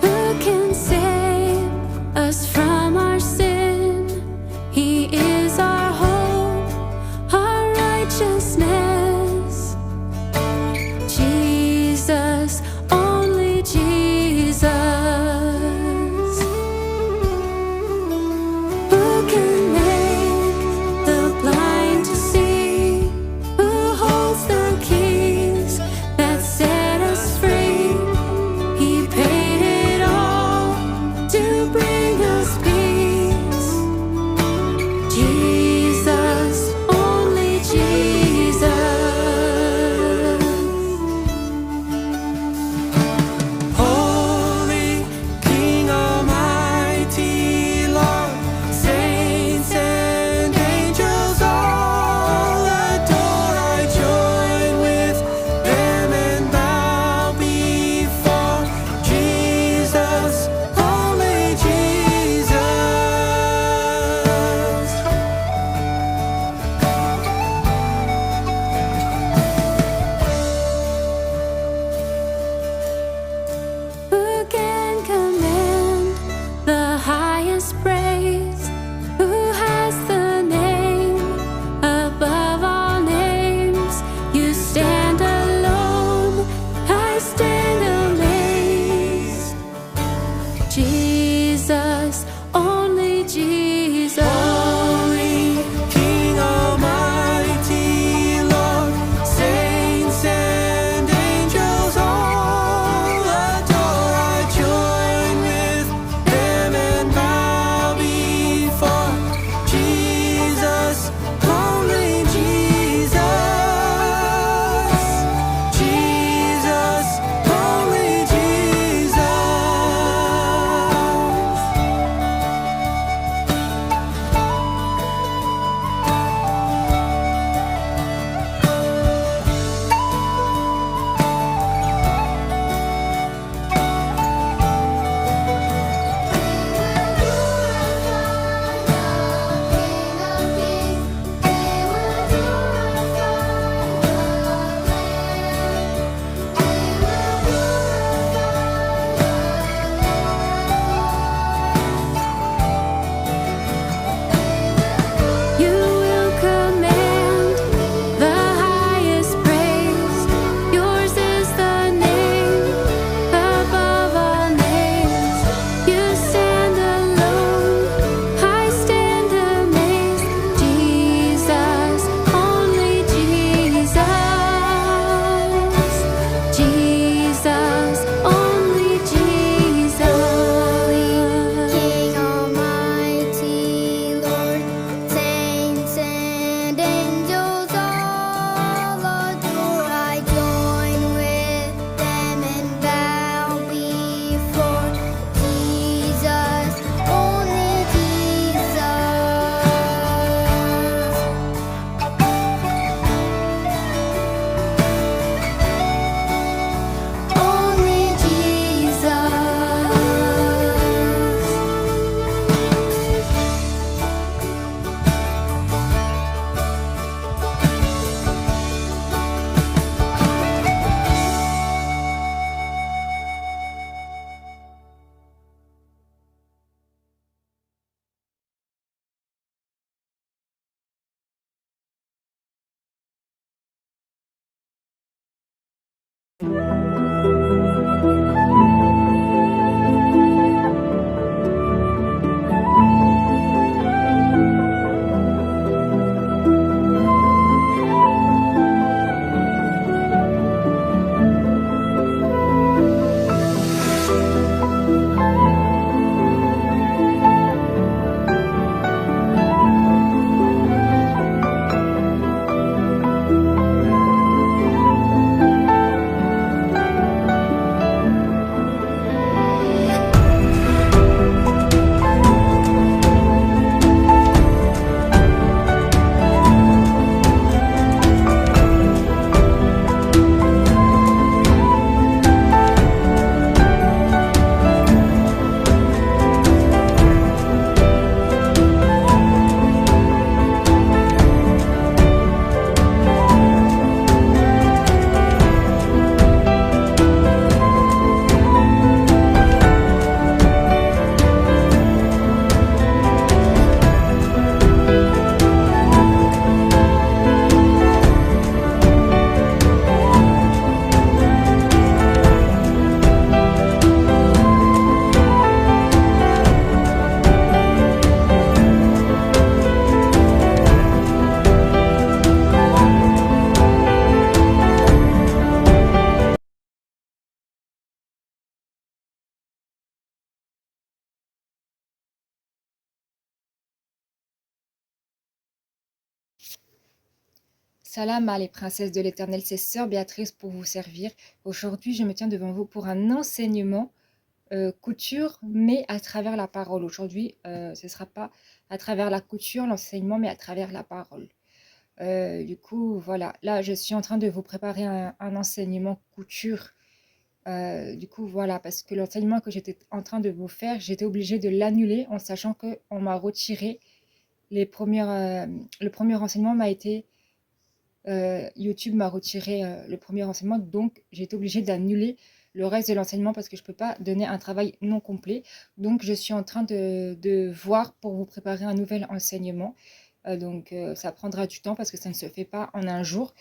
Who can save us from Salam à les princesses de l'Éternel, c'est Sœur Béatrice pour vous servir. Aujourd'hui, je me tiens devant vous pour un enseignement couture, mais à travers la parole. Aujourd'hui, ce ne sera pas à travers la couture, l'enseignement, mais à travers la parole. Du coup, voilà. Là, je suis en train de vous préparer un enseignement couture. Du coup, voilà, parce que l'enseignement que j'étais en train de vous faire, j'étais obligée de l'annuler en sachant qu'on m'a retiré le premier renseignement m'a été YouTube m'a retiré le premier renseignement, donc j'ai été obligée d'annuler le reste de l'enseignement parce que je ne peux pas donner un travail non complet. Donc je suis en train de voir pour vous préparer un nouvel enseignement. Ça prendra du temps parce que ça ne se fait pas en un jour.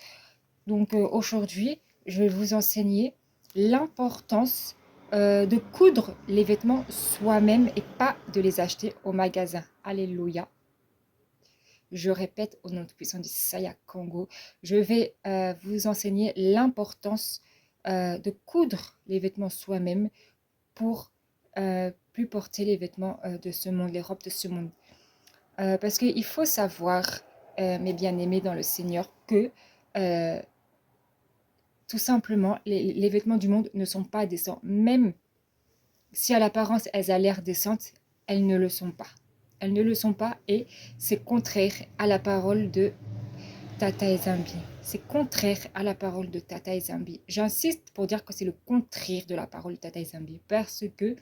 Donc aujourd'hui, je vais vous enseigner l'importance de coudre les vêtements soi-même et pas de les acheter au magasin. Alléluia. Je répète au nom tout-puissant du Saya Congo, je vais vous enseigner l'importance de coudre les vêtements soi-même pour plus porter les vêtements de ce monde, les robes de ce monde. Parce qu'il faut savoir, mes bien-aimés dans le Seigneur, que euh, tout simplement, les vêtements du monde ne sont pas décents. Même si à l'apparence elles ont l'air décentes, elles ne le sont pas. Elles ne le sont pas et c'est contraire à la parole de Tata Ezambi. C'est contraire à la parole de Tata Ezambi. J'insiste pour dire que c'est le contraire de la parole de Tata Ezambi parce que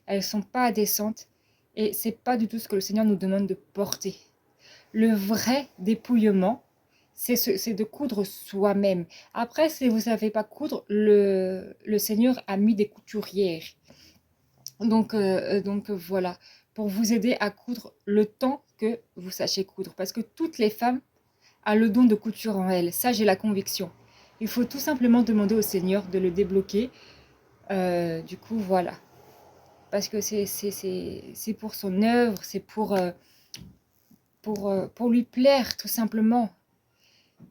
elles sont pas décentes et c'est pas du tout ce que le Seigneur nous demande de porter. Le vrai dépouillement, c'est de coudre soi-même. Après, si vous ne savez pas coudre, le Seigneur a mis des couturières. Donc voilà, pour vous aider à coudre le temps que vous sachiez coudre. Parce que toutes les femmes a le don de couture en elle. Ça, j'ai la conviction. Il faut tout simplement demander au Seigneur de le débloquer. Du coup, voilà. Parce que c'est pour son œuvre, c'est pour lui plaire, tout simplement.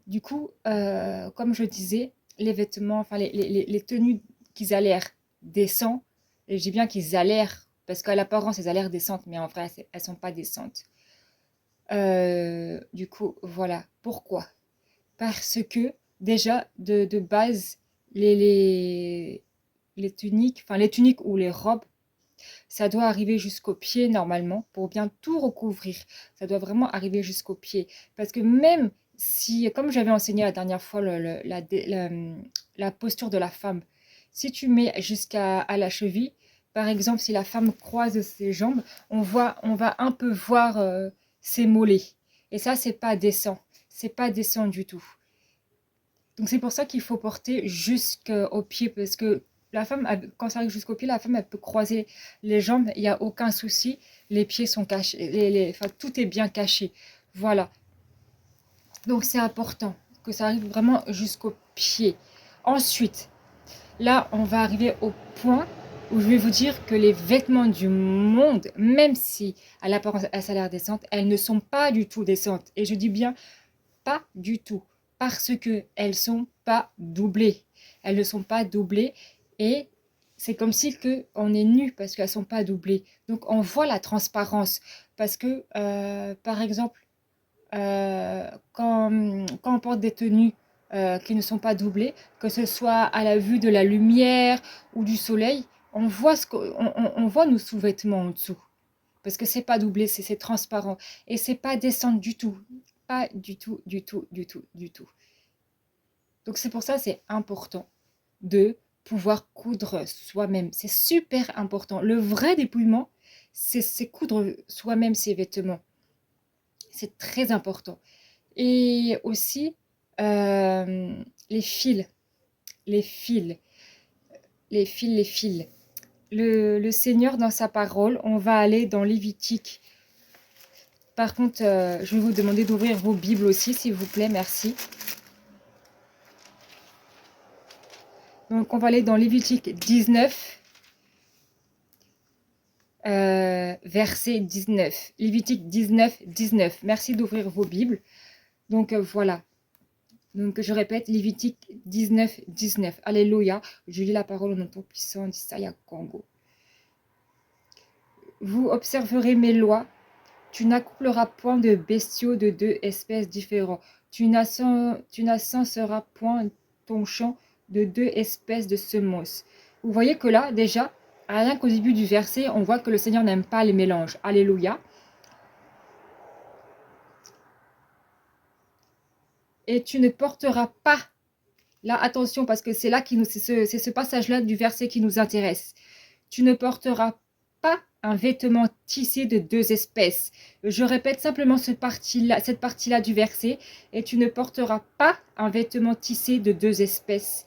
Du coup, comme je disais, les vêtements, enfin les tenues qu'ils a l'air décents, et je dis bien qu'ils a l'air, parce qu'à l'apparence, elles ont l'air décentes, mais en vrai, elles sont pas décentes. Du coup, voilà. Pourquoi? Parce que déjà, de base, les, les, les tuniques, enfin les tuniques ou les robes, ça doit arriver jusqu'aux pieds normalement pour bien tout recouvrir. Ça doit vraiment arriver jusqu'aux pieds. Parce que même si, comme j'avais enseigné la dernière fois, la posture de la femme, si tu mets jusqu'à la cheville, par exemple, si la femme croise ses jambes, on va un peu voir ses mollets. Et ça, c'est pas décent. C'est pas décent du tout. Donc c'est pour ça qu'il faut porter jusqu'au pied parce que la femme, quand ça arrive jusqu'au pied, la femme elle peut croiser les jambes, il n'y a aucun souci, les pieds sont cachés, enfin, tout est bien caché. Voilà, donc c'est important que ça arrive vraiment jusqu'au pied. Ensuite, là on va arriver au point où je vais vous dire que les vêtements du monde, même si à l'apparence elles ont l'air décentes, elles ne sont pas du tout décentes. Et je dis bien pas du tout, parce que elles sont pas doublées. Elles ne sont pas doublées et c'est comme si que on est nu parce qu'elles sont pas doublées. Donc on voit la transparence parce que par exemple quand on porte des tenues qui ne sont pas doublées, que ce soit à la vue de la lumière ou du soleil, on voit on voit nos sous-vêtements en dessous parce que c'est pas doublé, c'est transparent et c'est pas descendre du tout, pas du tout, du tout, du tout, du tout. Donc c'est pour ça c'est important de pouvoir coudre soi-même. C'est super important. Le vrai dépouillement, c'est coudre soi-même ses vêtements. C'est très important. Et aussi les fils, les fils, les fils. Le Seigneur dans sa parole, on va aller dans Lévitique. Par contre, je vais vous demander d'ouvrir vos Bibles aussi, s'il vous plaît, merci. Donc, on va aller dans Lévitique 19, verset 19. Lévitique 19, 19. Merci d'ouvrir vos Bibles. Donc, voilà. Donc, je répète, Lévitique 19, 19. Alléluia. Je lis la parole au nom tout-puissant d'Issaïa Congo. Vous observerez mes lois Tu n'accoupleras point de bestiaux de deux espèces différentes. Tu n'ascenseras point ton champ de deux espèces de semences. Vous voyez que là, déjà, rien qu'au début du verset, on voit que le Seigneur n'aime pas les mélanges. Alléluia. Et tu ne porteras pas. Là, attention, parce que c'est là c'est ce passage-là du verset qui nous intéresse. Tu ne porteras pas un vêtement tissé de deux espèces. Je répète simplement cette partie-là du verset. Et tu ne porteras pas un vêtement tissé de deux espèces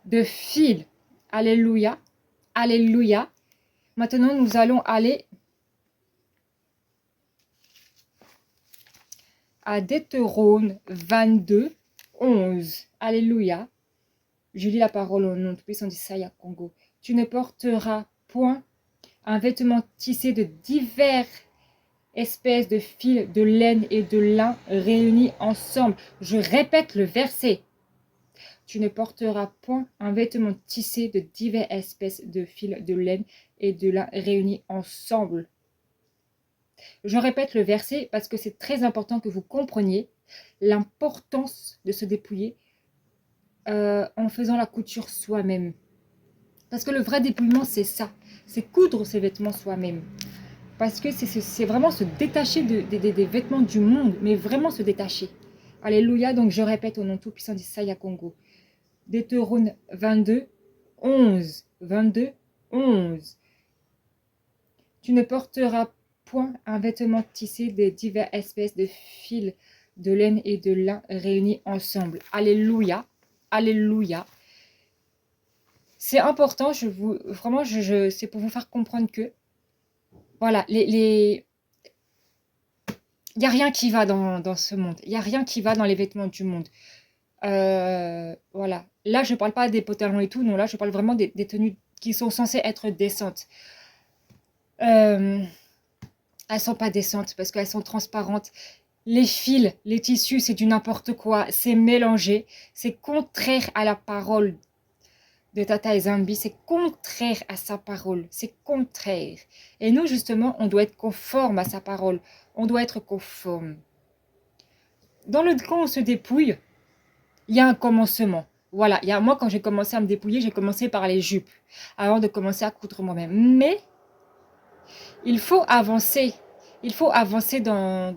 de fil. Alléluia. Alléluia. Maintenant, nous allons aller à Deutéronome 22, 11. Alléluia. Je lis la parole au nom tout-puissant d'Issaïa Congo. Tu ne porteras point un vêtement tissé de diverses espèces de fils, de laine et de lin réunis ensemble. Je répète le verset. Tu ne porteras point un vêtement tissé de diverses espèces de fils, de laine et de lin réunis ensemble. Je répète le verset parce que c'est très important que vous compreniez l'importance de se dépouiller en faisant la couture soi-même. Parce que le vrai dépouillement, c'est ça. C'est coudre ses vêtements soi-même. Parce que c'est vraiment se détacher des vêtements du monde, mais vraiment se détacher. Alléluia. Donc je répète au nom tout-puissant d'Issaïa Congo. Deutéronome 22, 11. 22, 11. Tu ne porteras point un vêtement tissé de diverses espèces de fils, de laine et de lin réunis ensemble. Alléluia. Alléluia. C'est important, vraiment, c'est pour vous faire comprendre que, voilà, il n'y a rien qui va dans ce monde. Il n'y a rien qui va dans les vêtements du monde. Voilà. Là, je ne parle pas des pantalons et tout. Non, là, je parle vraiment des tenues qui sont censées être décentes. Elles ne sont pas décentes parce qu'elles sont transparentes. Les fils, les tissus, c'est du n'importe quoi. C'est mélangé. C'est contraire à la parole de Tata Zambi, c'est contraire à sa parole, c'est contraire. Et nous, justement, on doit être conforme à sa parole, on doit être conforme. Quand on se dépouille, il y a un commencement. Voilà, moi, quand j'ai commencé à me dépouiller, j'ai commencé par les jupes, avant de commencer à coudre moi-même. Mais, il faut avancer dans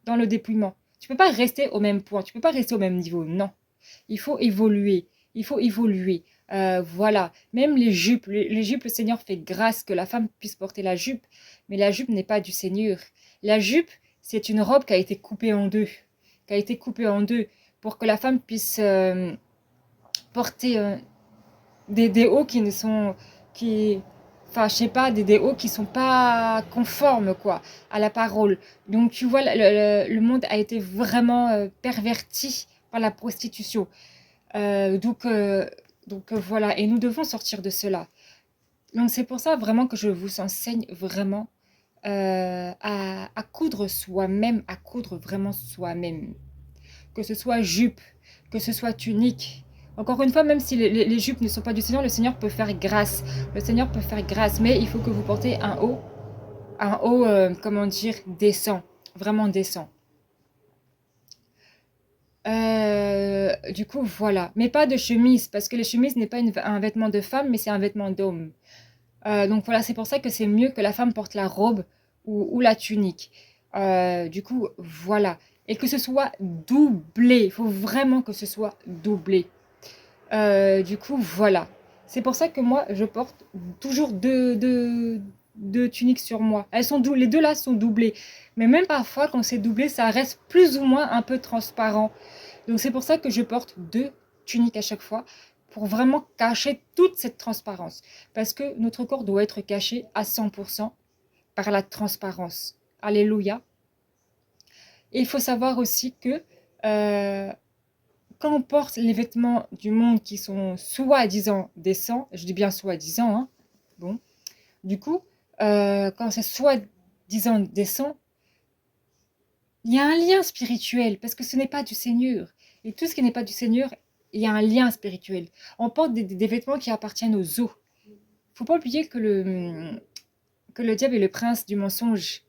le dépouillement. Tu ne peux pas rester au même point, tu ne peux pas rester au même niveau, non. Il faut évoluer. Il faut évoluer. Voilà. Même les jupes. Les jupes, le Seigneur fait grâce que la femme puisse porter la jupe. Mais la jupe n'est pas du Seigneur. La jupe, c'est une robe qui a été coupée en deux. Qui a été coupée en deux pour que la femme puisse porter des hauts qui ne sont... Enfin, je sais pas, des hauts qui sont pas conformes, quoi, à la parole. Donc, tu vois, le monde a été vraiment perverti par la prostitution. Donc, voilà, et nous devons sortir de cela. Donc c'est pour ça vraiment que je vous enseigne vraiment à coudre soi-même, à coudre vraiment soi-même. Que ce soit jupe, que ce soit tunique. Encore une fois, même si les jupes ne sont pas du Seigneur, le Seigneur peut faire grâce. Le Seigneur peut faire grâce, mais il faut que vous portez un haut, comment dire, décent, vraiment décent. Du coup, voilà. Mais pas de chemise, parce que les chemises n'est pas un vêtement de femme, mais c'est un vêtement d'homme. Donc voilà, c'est pour ça que c'est mieux que la femme porte la robe ou la tunique. Du coup, voilà. Et que ce soit doublé. Il faut vraiment que ce soit doublé. Du coup, voilà. C'est pour ça que moi, je porte toujours deux tuniques sur moi. Les deux là sont doublées. Mais même parfois, quand c'est doublé, ça reste plus ou moins un peu transparent. Donc c'est pour ça que je porte deux tuniques à chaque fois, pour vraiment cacher toute cette transparence. Parce que notre corps doit être caché à 100% par la transparence. Alléluia. Et il faut savoir aussi que quand on porte les vêtements du monde qui sont soi-disant décents, je dis bien soi-disant, hein, bon, du coup, quand c'est soi-disant décent, il y a un lien spirituel, parce que ce n'est pas du Seigneur. Et tout ce qui n'est pas du Seigneur, il y a un lien spirituel. On porte des vêtements qui appartiennent aux eaux. Il ne faut pas oublier que que le diable est le prince du mensonge.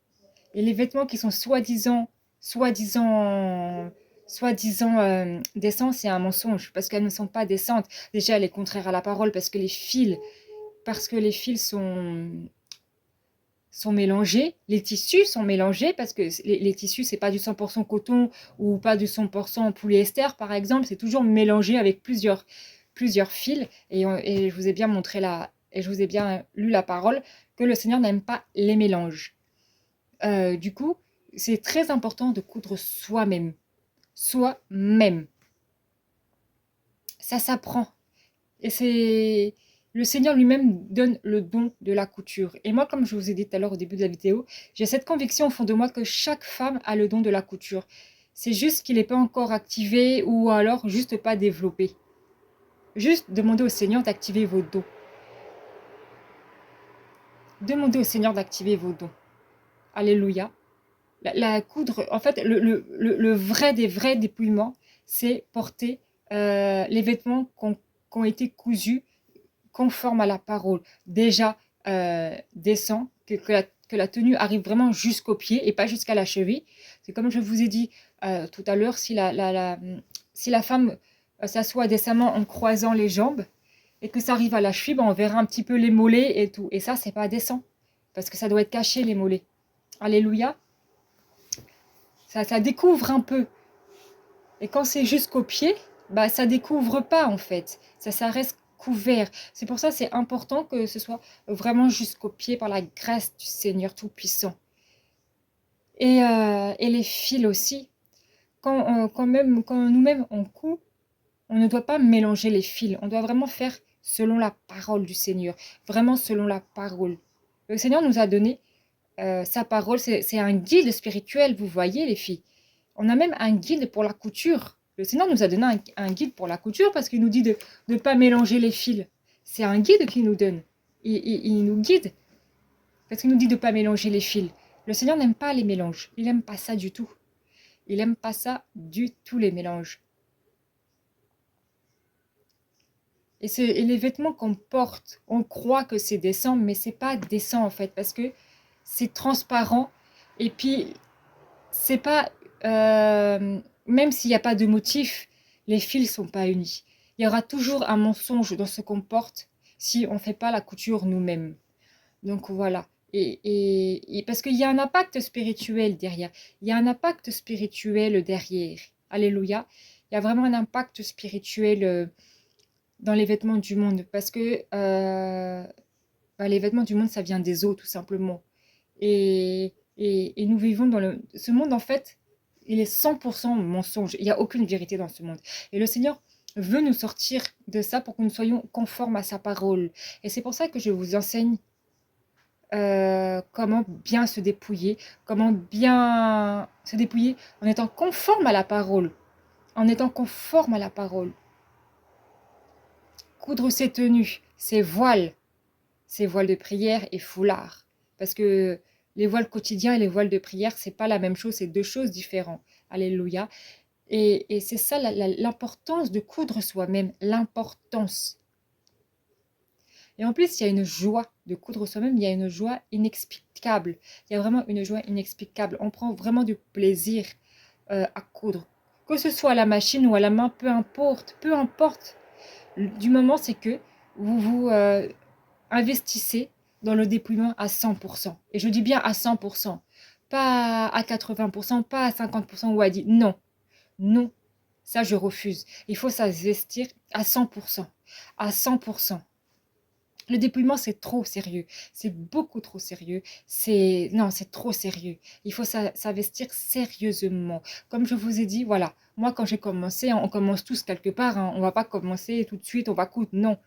Et les vêtements qui sont soi-disant, soi-disant décents, c'est un mensonge parce qu'elles ne sont pas décentes. Déjà, elle est contraire à la parole parce que les fils sont mélangés, les tissus sont mélangés parce que les tissus, c'est pas du 100% coton ou pas du 100% polyester, par exemple, c'est toujours mélangé avec plusieurs fils. Et je vous ai bien et je vous ai bien lu la parole que le Seigneur n'aime pas les mélanges. Du coup, c'est très important de coudre soi-même. Soi-même. Ça s'apprend. Et c'est le Seigneur lui-même donne le don de la couture. Et moi, comme je vous ai dit tout à l'heure au début de la vidéo, j'ai cette conviction au fond de moi que chaque femme a le don de la couture. C'est juste qu'il n'est pas encore activé ou alors juste pas développé. Juste demandez au Seigneur d'activer vos dons. Demandez au Seigneur d'activer vos dons. Alléluia. La coudre, en fait, le vrai des vrais dépouillements, c'est porter les vêtements qui ont été cousus conforme à la parole, déjà décent, que la tenue arrive vraiment jusqu'au pied et pas jusqu'à la cheville. C'est comme je vous ai dit tout à l'heure, si la femme s'assoit décemment en croisant les jambes et que ça arrive à la cheville, ben, on verra un petit peu les mollets et tout. Et ça, c'est pas décent parce que ça doit être caché, les mollets. Alléluia. Ça découvre un peu. Et quand c'est jusqu'au pied, bah, ça découvre pas en fait. Ça reste couvert. C'est pour ça que c'est important que ce soit vraiment jusqu'au pied par la grâce du Seigneur Tout-Puissant. Et les fils aussi. Quand nous-mêmes on coud, on ne doit pas mélanger les fils. On doit vraiment faire selon la parole du Seigneur. Vraiment selon la parole. Le Seigneur nous a donné sa parole. C'est un guide spirituel, vous voyez les filles. On a même un guide pour la couture. Le Seigneur nous a donné un guide pour la couture parce qu'il nous dit de ne pas mélanger les fils. C'est un guide qu'il nous donne. Il nous guide parce qu'il nous dit de ne pas mélanger les fils. Le Seigneur n'aime pas les mélanges. Il n'aime pas ça du tout. Il n'aime pas ça du tout, les mélanges. Et les vêtements qu'on porte, on croit que c'est décent, mais c'est pas décent en fait parce que c'est transparent. Et puis, c'est pas même s'il n'y a pas de motif, les fils sont pas unis. Il y aura toujours un mensonge dans ce qu'on porte si on ne fait pas la couture nous-mêmes. Donc voilà. Et parce qu'il y a un impact spirituel derrière. Il y a un impact spirituel derrière. Alléluia. Il y a vraiment un impact spirituel dans les vêtements du monde. Parce que bah, les vêtements du monde, ça vient des eaux, tout simplement. Et nous vivons dans ce monde, en fait, il est 100% mensonge. Il n'y a aucune vérité dans ce monde. Et le Seigneur veut nous sortir de ça pour que nous soyons conformes à sa parole. Et c'est pour ça que je vous enseigne comment bien se dépouiller, comment bien se dépouiller en étant conforme à la parole. En étant conforme à la parole. Coudre ses tenues, ses voiles de prière et foulard. Parce que les voiles quotidiens et les voiles de prière, c'est pas la même chose, c'est deux choses différentes. Alléluia. Et c'est ça l'importance de coudre soi-même, l'importance. Et en plus, il y a une joie de coudre soi-même, il y a une joie inexplicable. Il y a vraiment une joie inexplicable. On prend vraiment du plaisir à coudre. Que ce soit à la machine ou à la main, peu importe, peu importe. Du moment, c'est que vous investissez dans le dépouillement à 100%. Et je dis bien à 100%. Pas à 80%, pas à 50% ou à 10%. Non, non, ça je refuse. Il faut s'investir à 100%. À 100%. Le dépouillement, c'est trop sérieux. C'est beaucoup trop sérieux. Non, c'est trop sérieux. Il faut s'investir sérieusement. Comme je vous ai dit, voilà. Moi, quand j'ai commencé, on commence tous quelque part. Hein. On ne va pas commencer tout de suite, on va coudre. Non.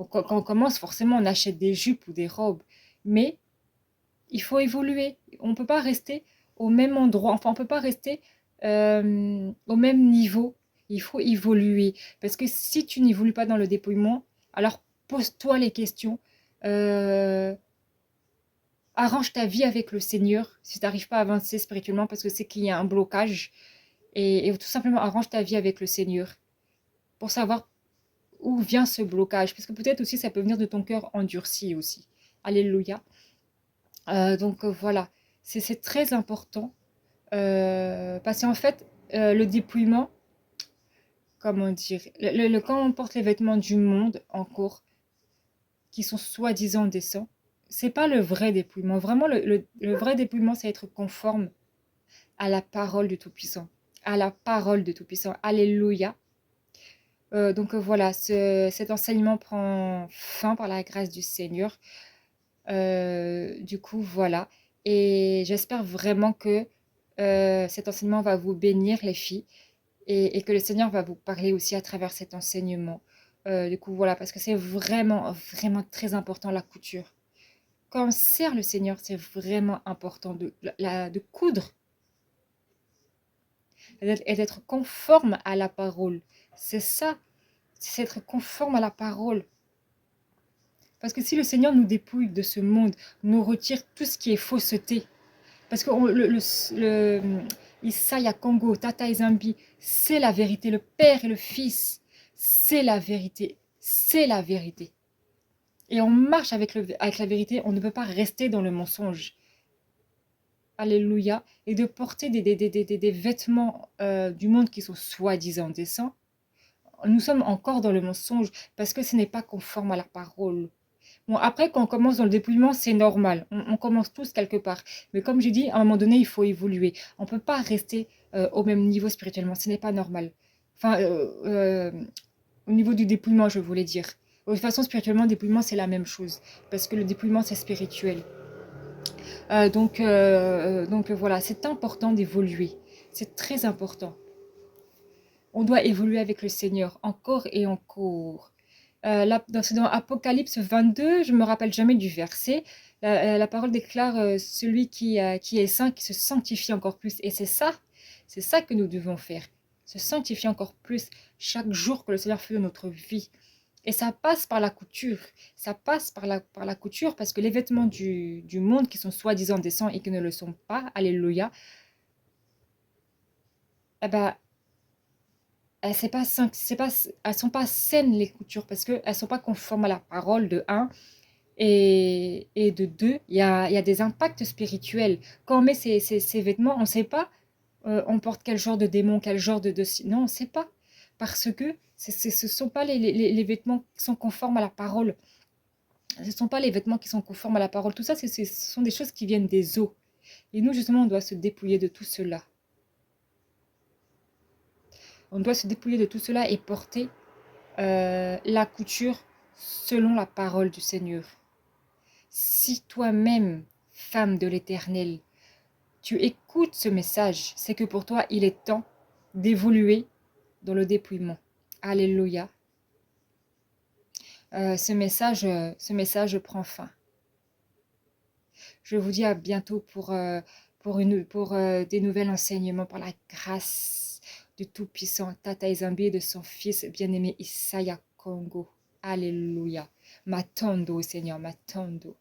Quand on commence, forcément, on achète des jupes ou des robes. Mais il faut évoluer. On ne peut pas rester au même endroit. Enfin, on ne peut pas rester au même niveau. Il faut évoluer. Parce que si tu n'évolues pas dans le dépouillement, alors pose-toi les questions. Euh, Arrange ta vie avec le Seigneur si tu n'arrives pas à avancer spirituellement parce que c'est qu'il y a un blocage. Et tout simplement, arrange ta vie avec le Seigneur pour savoir où vient ce blocage. Parce que peut-être aussi, ça peut venir de ton cœur endurci aussi. Alléluia. Voilà, c'est très important parce qu'en fait, le dépouillement, comment dire, quand on porte les vêtements du monde en cours, qui sont soi-disant décents, c'est pas le vrai dépouillement. Vraiment, le vrai dépouillement, c'est être conforme à la parole du Tout-Puissant. À la parole du Tout-Puissant. Alléluia. Voilà, cet enseignement prend fin par la grâce du Seigneur. Du coup, voilà. Et j'espère vraiment que cet enseignement va vous bénir, les filles, et que le Seigneur va vous parler aussi à travers cet enseignement. Du coup, voilà, parce que c'est vraiment, vraiment très important la couture. Quand on sert le Seigneur, c'est vraiment important de coudre et d'être conforme à la parole. C'est ça, c'est être conforme à la parole. Parce que si le Seigneur nous dépouille de ce monde, nous retire tout ce qui est fausseté, parce que Isaiah Congo, Tata et Zambi, c'est la vérité. Le Père et le Fils, c'est la vérité. C'est la vérité. Et on marche avec la vérité, on ne peut pas rester dans le mensonge. Alléluia. Et de porter des vêtements du monde qui sont soi-disant décents, nous sommes encore dans le mensonge parce que ce n'est pas conforme à la parole. Bon, après, quand on commence dans le dépouillement, c'est normal. On commence tous quelque part. Mais comme j'ai dit, à un moment donné, il faut évoluer. On ne peut pas rester au même niveau spirituellement. Ce n'est pas normal. Enfin, au niveau du dépouillement, je voulais dire. De toute façon, spirituellement, dépouillement, c'est la même chose. Parce que le dépouillement, c'est spirituel. Voilà, c'est important d'évoluer. C'est très important. On doit évoluer avec le Seigneur encore et encore. Là, c'est dans Apocalypse 22, je ne me rappelle jamais du verset. La parole déclare celui qui est saint, qui se sanctifie encore plus. Et c'est ça que nous devons faire. Se sanctifier encore plus chaque jour que le Seigneur fait de notre vie. Et ça passe par la couture. Ça passe par la couture parce que les vêtements du monde qui sont soi-disant décents et qui ne le sont pas, alléluia, eh ben, elles sont pas saines les coutures parce qu'elles ne sont pas conformes à la parole de un. Et de deux, il y a des impacts spirituels. Quand on met ces vêtements, on ne sait pas, on porte quel genre de démon, quel genre non, on ne sait pas. Parce que ce ne sont pas les vêtements qui sont conformes à la parole. Ce ne sont pas les vêtements qui sont conformes à la parole. Tout ça, ce sont des choses qui viennent des eaux. Et nous, justement, on doit se dépouiller de tout cela. On doit se dépouiller de tout cela et porter la couture selon la parole du Seigneur. Si toi-même, femme de l'Éternel, tu écoutes ce message, c'est que pour toi, il est temps d'évoluer dans le dépouillement. Alléluia. Ce message prend fin. Je vous dis à bientôt pour des nouvelles enseignements par la grâce du Tout-Puissant Tata Ezambi et de son fils bien-aimé Isaiah Congo. Alléluia. M'attendo, Seigneur, m'attendo.